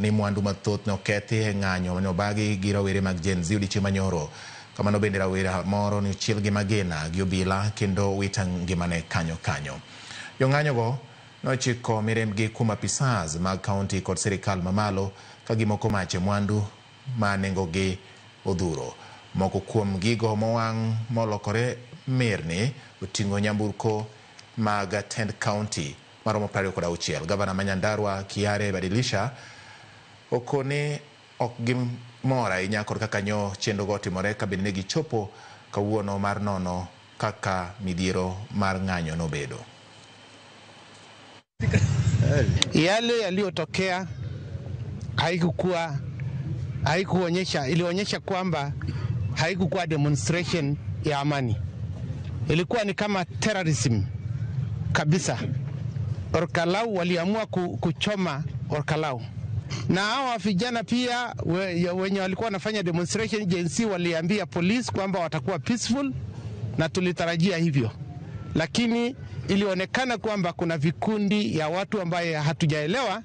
ni mwandu mathoth nokethi e ng'anyo manobagi gi rawere mag Gen Z odiochieng' manyoro. Kamano bende rawera moro ni chiel gi magena gi obila kendo wita ngimane kanyo. Jong'anyogo nochiko mirembgi kuom apisas mag kaunti kod sirikal mamalo ka gimoko mach e mwandu ma nengogi odhuro. Moko kuom gigo mowang' molokore mirni oting'o nyamburko mag tend kaunti maromo 26. Gavana ma Nyandarua Kiare Badilisha okone ok gimor ahinya kod kaka nyo chenro go timore ka bende gichopo kawuono mar nono kaka midhiero mar ng'anyo nobedo. Yale yaliyotokea ilionyesha kwamba haikukuwa demonstration ya amani. Ilikuwa ni kama terrorism kabisa. Orkalau waliamua kuchoma Orkalau. Na hawa vijana pia wenye walikuwa wanafanya demonstration Gen Z waliambia police kwamba watakuwa peaceful, na tulitarajia hivyo. Lakini ilionekana kwamba kuna vikundi ya watu ambaye hatujaelewa,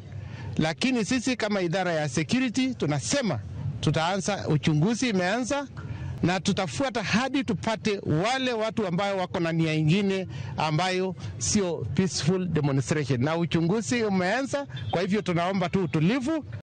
lakini sisi kama idara ya security tunasema tutaanza uchunguzi, imeanza, na tutafuata hadi tupate wale watu ambao wako na nia nyingine ambayo sio peaceful demonstration. Na uchunguzi umeanza, kwa hivyo tunaomba tu utulivu.